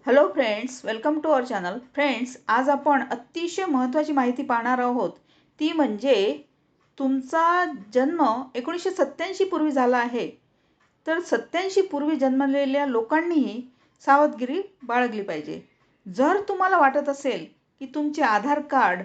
Hello friends, welcome to our channel. Friends, आज आपण अतिशय महत्त्वाची माहिती पाहणार आहोत. ती म्हणजे तुमचा जन्म 1987 पूर्वी झाला आहे. तर 87 पूर्वी जन्मलेल्या लोकांनीही सावधगिरी बाळगली पाहिजे. जर तुम्हाला वाटत असेल की तुमचे आधार कार्ड,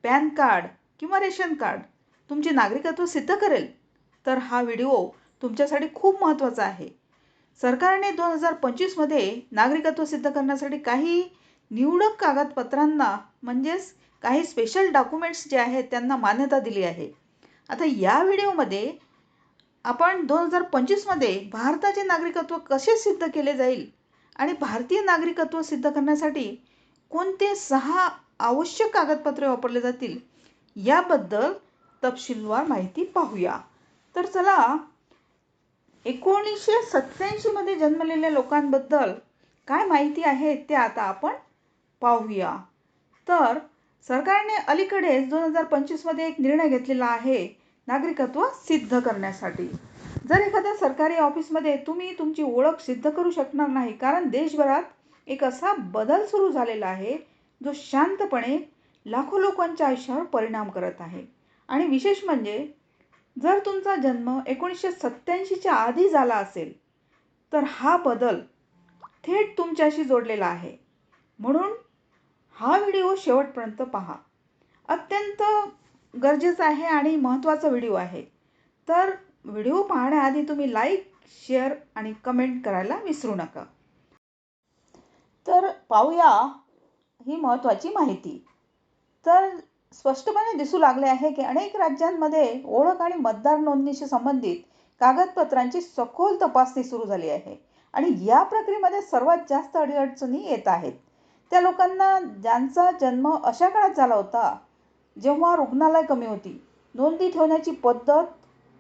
पॅन कार्ड किंवा रेशन कार्ड तुमचे नागरिकत्व सिद्ध करेल, तर हा व्हिडिओ तुमच्यासाठी खूप महत्त्वाचा आहे. सरकारने 2025 नागरिकत्व सिद्ध करण्यासाठी काही निवडक कागदपत्रांना म्हणजेच काही स्पेशल डॉक्युमेंट्स जे आहेत त्यांना मान्यता दिली आहे. आता या व्हिडिओमध्ये आपण 2025 भारताचे नागरिकत्व कसे सिद्ध केले जाईल आणि भारतीय नागरिकत्व सिद्ध करण्यासाठी कोणते 6 आवश्यक कागदपत्रे वापरले जातील याबद्दल तपशीलवार माहिती पाहूया. तर चला, 1987 जन्मलेल्या लोकांबद्दल काय माहिती आहे ते आता आपण पाहूया. तर सरकारने अलीकडेच 2025 एक निर्णय घेतलेला आहे नागरिकत्व सिद्ध करण्यासाठी. जर एखाद्या सरकारी ऑफिसमध्ये तुम्ही तुमची ओळख सिद्ध करू शकणार नाही, कारण देशभरात एक असा बदल सुरू झालेला आहे जो शांतपणे लाखो लोकांच्या आयुष्यावर परिणाम करत आहे. आणि विशेष म्हणजे जर तुमचा जन्म 1987च्या आधी झाला असेल तर हा बदल थेट तुमच्याशी जोडलेला आहे. म्हणून हा व्हिडिओ शेवटपर्यंत पहा. अत्यंत गरजेचा आहे आणि महत्त्वाचा व्हिडिओ आहे. तर व्हिडिओ पाहण्याआधी तुम्ही लाईक, शेअर आणि कमेंट करायला विसरू नका. तर पाहूया ही महत्त्वाची माहिती. तर स्पष्टपणे दिसू लागले आहे की अनेक राज्यांमध्ये ओळख आणि मतदार नोंदणीशी संबंधित कागदपत्रांची सखोल तपासणी सुरू झाली आहे. आणि या प्रक्रियेमध्ये सर्वात जास्त अडीअडचणी येत आहेत त्या लोकांना ज्यांचा जन्म अशा काळात झाला होता जेव्हा रुग्णालय कमी होती, नोंदी ठेवण्याची पद्धत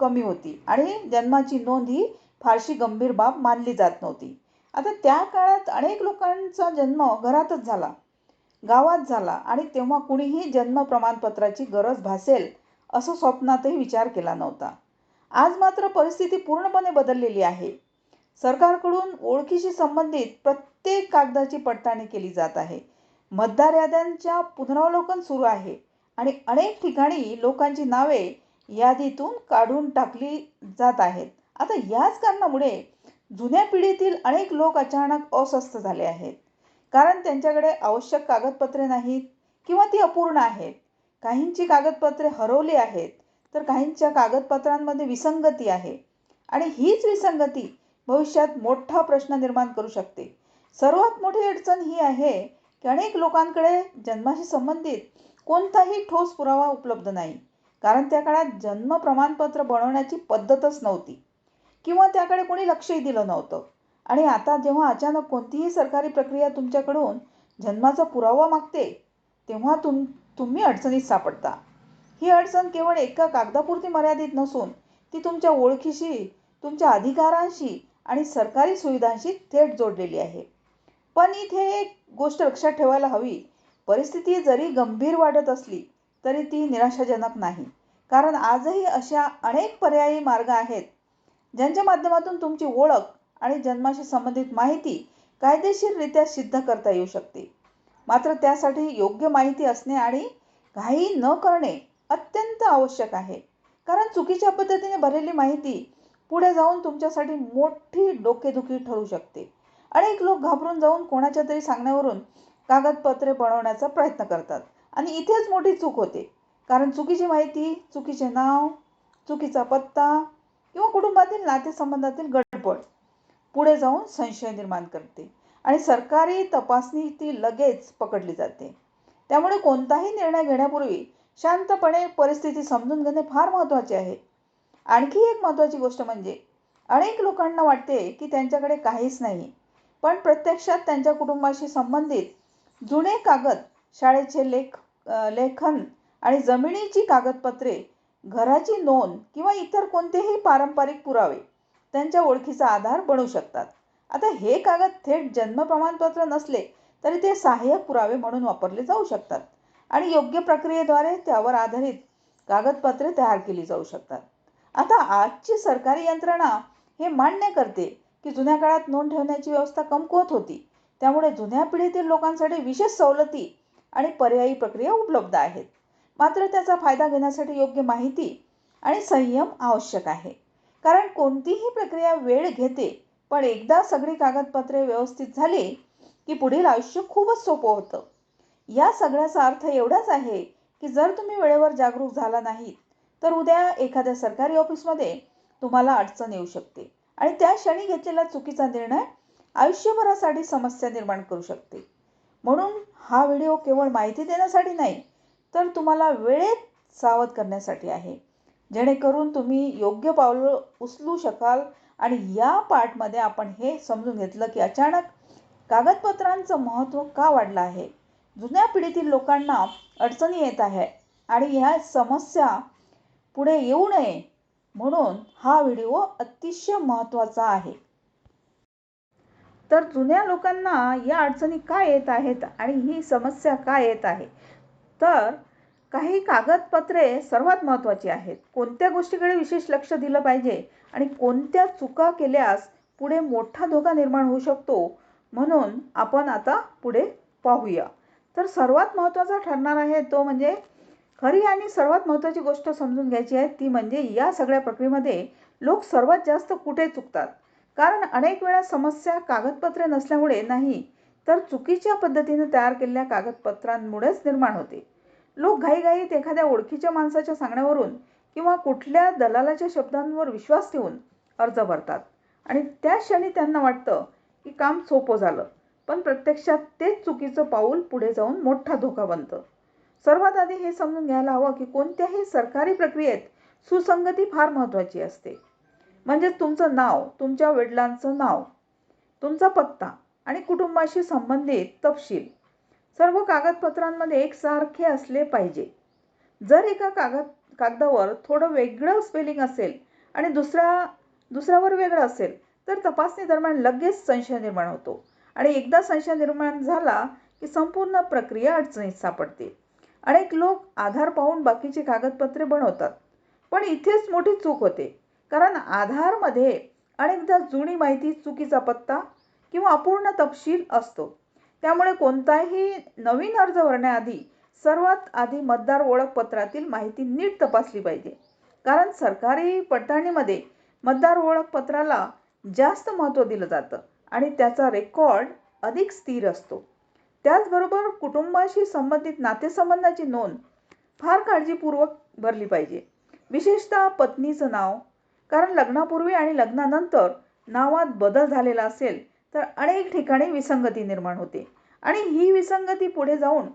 कमी होती आणि जन्माची नोंद ही फारशी गंभीर बाब मानली जात नव्हती. आता त्या काळात अनेक लोकांचा जन्म घरातच झाला, गावात झाला आणि तेव्हा कुणीही जन्म प्रमाणपत्राची गरज भासेल असं स्वप्नातही विचार केला नव्हता. आज मात्र परिस्थिती पूर्णपणे बदललेली आहे. सरकारकडून ओळखीशी संबंधित प्रत्येक कागदाची पडताळणी केली जात आहे. मतदार याद्यांच्या पुनरावलोकन सुरू आहे आणि अनेक ठिकाणी लोकांची नावे यादीतून काढून टाकली जात आहेत. आता याच कारणामुळे जुन्या पिढीतील अनेक लोक अचानक अस्वस्थ झाले आहेत, कारण त्यांच्याकडे आवश्यक कागदपत्रे नाहीत किंवा ती अपूर्ण आहेत. काहींची कागदपत्रे हरवली आहेत तर काहींच्या कागदपत्रांमध्ये विसंगती आहे आणि हीच विसंगती भविष्यात मोठा प्रश्न निर्माण करू शकते. सर्वात मोठी अडचण ही आहे की अनेक लोकांकडे जन्माशी संबंधित कोणताही ठोस पुरावा उपलब्ध नाही, कारण त्या काळात जन्म प्रमाणपत्र बनवण्याची पद्धतच नव्हती किंवा त्याकडे कोणी लक्षही दिलं नव्हतं. आणि आता जेव्हा अचानक कोणतीही सरकारी प्रक्रिया तुमच्याकडून जन्माचा पुरावा मागते तेव्हा तुम्ही अडचणीत सापडता. ही अडचण केवळ एका कागदापुरती मर्यादित नसून ती तुमच्या ओळखीशी, तुमच्या अधिकारांशी आणि सरकारी सुविधांशी थेट जोडलेली आहे. पण इथे एक गोष्ट लक्षात ठेवायला हवी, परिस्थिती जरी गंभीर वाटत असली तरी ती निराशाजनक नाही, कारण आजही अशा अनेक पर्यायी मार्ग आहेत ज्यांच्या माध्यमातून तुमची ओळख आणि जन्माशी संबंधित माहिती कायदेशीररित्या सिद्ध करता येऊ शकते. मात्र त्यासाठी योग्य माहिती असणे आणि घाई न करणे अत्यंत आवश्यक आहे, कारण चुकीच्या पद्धतीने भरलेली माहिती पुढे जाऊन तुमच्यासाठी मोठी डोकेदुखी ठरू शकते. अनेक लोक घाबरून जाऊन कोणाच्या तरी सांगण्यावरून कागदपत्रे बनवण्याचा प्रयत्न करतात आणि इथेच मोठी चूक होते, कारण चुकीची माहिती, चुकीचे नाव, चुकीचा पत्ता किंवा कुटुंबातील नातेसंबंधातील गडबड पुढे जाऊन संशय निर्माण करते आणि सरकारी तपासणी ती लगेच पकडली जाते. त्यामुळे कोणताही निर्णय घेण्यापूर्वी शांतपणे परिस्थिती समजून घेणे फार महत्त्वाचे आहे. आणखी एक महत्त्वाची गोष्ट म्हणजे अनेक लोकांना वाटते की त्यांच्याकडे काहीच नाही, पण प्रत्यक्षात त्यांच्या कुटुंबाशी संबंधित जुने कागद, शाळेचे लेखन आणि जमिनीची कागदपत्रे, घराची नोंद किंवा इतर कोणतेही पारंपरिक पुरावे त्यांच्या ओळखीचा आधार बनू शकतात. आता हे कागद थेट जन्म प्रमाणपत्र नसले तरी ते सहाय्यक पुरावे म्हणून वापरले जाऊ शकतात आणि योग्य प्रक्रियेद्वारे त्यावर आधारित कागदपत्रे तयार केली जाऊ शकतात. आता आजची सरकारी यंत्रणा हे मान्य करते की जुन्या काळात नोंद ठेवण्याची व्यवस्था कमकुवत होती त्यामुळे जुन्या पिढीतील लोकांसाठी विशेष सवलती आणि पर्यायी प्रक्रिया उपलब्ध आहेत. मात्र त्याचा फायदा घेण्यासाठी योग्य माहिती आणि संयम आवश्यक आहे. कारण कोणतीही प्रक्रिया वेळ घेते, पण एकदा सगळी कागदपत्रे व्यवस्थित झाली की पुढील आयुष्य खूपच सोपं होतं. या सगळ्याचा अर्थ एवढाच आहे की जर तुम्ही वेळेवर जागरूक झाला नाहीत, तर उद्या एखाद्या सरकारी ऑफिसमध्ये तुम्हाला अडचण येऊ शकते आणि त्या क्षणी घेतलेला चुकीचा निर्णय आयुष्यभरासाठी समस्या निर्माण करू शकते. म्हणून हा व्हिडिओ केवळ माहिती देण्यासाठी नाही, तर तुम्हाला वेळेत सावध करण्यासाठी आहे, जेणेकरून तुम्ही योग्य पावलं उचलू शकाल. आणि या पार्टमध्ये आपण हे समजून घेतलं की अचानक कागदपत्रांचं महत्त्व का वाढलं आहे, जुन्या पिढीतील लोकांना अडचणी येत आहे आणि ह्या समस्या पुढे येऊ नये म्हणून हा व्हिडिओ अतिशय महत्त्वाचा आहे. तर जुन्या लोकांना या अडचणी का येत आहेत आणि ही समस्या का येत आहे? तर काही कागदपत्रे सर्वात महत्त्वाची आहेत. कोणत्या गोष्टीकडे विशेष लक्ष दिलं पाहिजे आणि कोणत्या चुका केल्यास पुढे मोठा धोका निर्माण होऊ शकतो, म्हणून आपण आता पुढे पाहूया. तर सर्वात महत्त्वाचा ठरणार आहे तो म्हणजे खरी आणि सर्वात महत्त्वाची गोष्ट समजून घ्यायची आहे ती म्हणजे या सगळ्या प्रक्रियेमध्ये लोक सर्वात जास्त कुठे चुकतात. कारण अनेक वेळा समस्या कागदपत्रे नसल्यामुळे नाही, तर चुकीच्या पद्धतीने तयार केलेल्या कागदपत्रांमुळेच निर्माण होते. लोक घाईघाईत एखाद्या ओळखीच्या माणसाच्या सांगण्यावरून किंवा कुठल्या दलालाच्या शब्दांवर विश्वास ठेवून अर्ज भरतात आणि त्या क्षणी त्यांना वाटतं की काम सोपं झालं, पण प्रत्यक्षात तेच चुकीचं पाऊल पुढे जाऊन मोठा धोका बनतं. सर्वात आधी हे समजून घ्यायला हवं की कोणत्याही सरकारी प्रक्रियेत सुसंगती फार महत्त्वाची असते. म्हणजेच तुमचं नाव, तुमच्या वडिलांचं नाव, तुमचा पत्ता आणि कुटुंबाशी संबंधित तपशील सर्व कागदपत्रांमध्ये एकसारखे असले पाहिजे. जर एका कागदावर थोडं वेगळं स्पेलिंग असेल आणि दुसऱ्यावर वेगळं असेल, तर तपासणी दरम्यान लगेच संशय निर्माण होतो आणि एकदा संशय निर्माण झाला की संपूर्ण प्रक्रिया अडचणीत सापडते. अनेक लोक आधार पाहून बाकीची कागदपत्रे बनवतात, पण इथेच मोठी चूक होते. कारण आधारमध्ये अनेकदा जुनी माहिती, चुकीचा पत्ता किंवा अपूर्ण तपशील असतो. त्यामुळे कोणताही नवीन अर्ज भरण्याआधी सर्वात आधी मतदार ओळखपत्रातील माहिती नीट तपासली पाहिजे. कारण सरकारी पडताळणीमध्ये मतदार ओळखपत्राला जास्त महत्त्व दिलं जातं आणि त्याचा रेकॉर्ड अधिक स्थिर असतो. त्याचबरोबर कुटुंबाशी संबंधित नातेसंबंधाची नोंद फार काळजीपूर्वक भरली पाहिजे. विशेषतः पत्नीचं नाव, कारण लग्नापूर्वी आणि लग्नानंतर नावात बदल झालेला असेल तर अनेक ठिकाणी विसंगती निर्माण होते आणि ही विसंगती पुढे जाऊन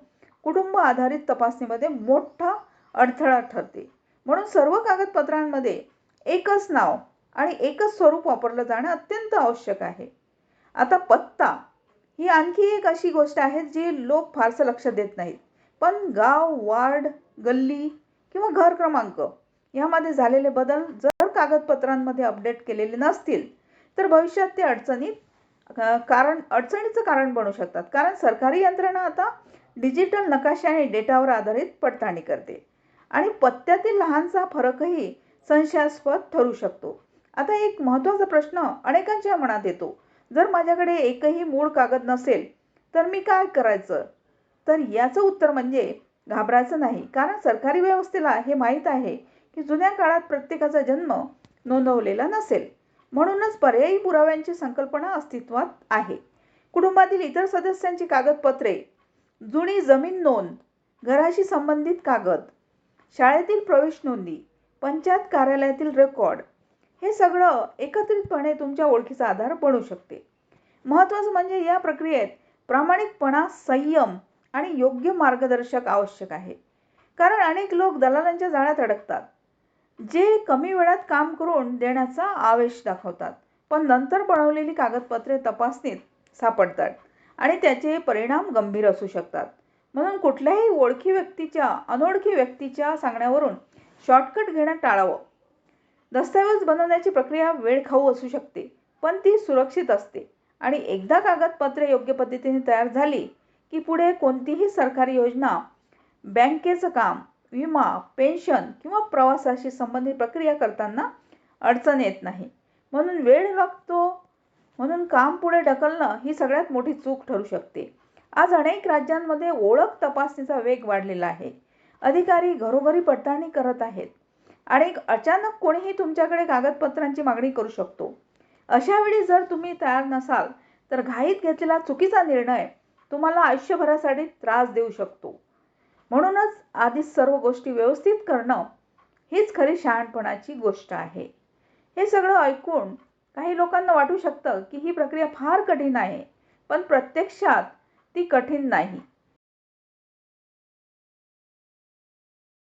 कुटुंब आधारित तपासणीमध्ये मोठा अडथळा ठरते. म्हणून सर्व कागदपत्रांमध्ये एकच नाव आणि एकच स्वरूप वापरलं जाणं अत्यंत आवश्यक आहे. आता पत्ता ही आणखी एक अशी गोष्ट आहे जी लोक फारसं लक्ष देत नाहीत. पण गाव, वार्ड, गल्ली किंवा घर क्रमांक यामध्ये झालेले बदल जर कागदपत्रांमध्ये अपडेट केलेले नसतील, तर भविष्यात ते अडचणीचं कारण बनू शकतात. कारण सरकारी यंत्रणा आता डिजिटल नकाशे आणि डेटावर आधारित पडताळणी करते आणि पत्त्यातील लहानसा फरकही संशयास्पद ठरू शकतो. आता एक महत्त्वाचा प्रश्न अनेकांच्या मनात येतो, जर माझ्याकडे एकही मूळ कागद नसेल तर मी काय करायचं? तर याचं उत्तर म्हणजे घाबरायचं नाही. कारण सरकारी व्यवस्थेला हे माहीत आहे की जुन्या काळात प्रत्येकाचा जन्म नोंदवलेला नसेल. म्हणूनच पर्यायी पुराव्यांची संकल्पना अस्तित्वात आहे. कुटुंबातील इतर सदस्यांची कागदपत्रे, जुनी जमीन नोंद, घराशी संबंधित कागद, शाळेतील प्रवेश नोंदी, पंचायत कार्यालयातील रेकॉर्ड हे सगळं एकत्रितपणे तुमच्या ओळखीचा आधार बनू शकते. महत्त्वाचं म्हणजे या प्रक्रियेत प्रामाणिकपणा, संयम आणि योग्य मार्गदर्शक आवश्यक आहे. कारण अनेक लोक दलालांच्या जाळ्यात अडकतात, जे कमी वेळात काम करून देण्याचा आवेश दाखवतात, पण नंतर बनवलेली कागदपत्रे तपासणीत सापडतात आणि त्याचे परिणाम गंभीर असू शकतात. म्हणून कुठल्याही अनोळखी व्यक्तीच्या सांगण्यावरून शॉर्टकट घेणं टाळावं. दस्तऐवज बनवण्याची प्रक्रिया वेळखाऊ असू शकते, पण ती सुरक्षित असते आणि एकदा कागदपत्रे योग्य पद्धतीने तयार झाली की पुढे कोणतीही सरकारी योजना, बँकेचं काम, विमा, पेन्शन किंवा प्रवासाशी संबंधित प्रक्रिया करताना अडचण येत नाही. म्हणून वेळ लागतो म्हणून काम पुढे ढकलणं ही सगळ्यात मोठी चूक ठरू शकते. आज अनेक राज्यांमध्ये ओळख तपासणीचा वेग वाढलेला आहे. अधिकारी घरोघरी पडताळणी करत आहेत आणि अचानक कोणीही तुमच्याकडे कागदपत्रांची मागणी करू शकतो. अशा वेळी जर तुम्ही तयार नसाल तर घाईत घेतलेला चुकीचा निर्णय तुम्हाला आयुष्यभरासाठी त्रास देऊ शकतो. म्हणूनच आधीच सर्व गोष्टी व्यवस्थित करणं हीच खरी शहाणपणाची गोष्ट आहे. हे सगळं ऐकून काही लोकांना वाटू शकतं की ही प्रक्रिया फार कठीण आहे, पण प्रत्यक्षात ती कठीण नाही.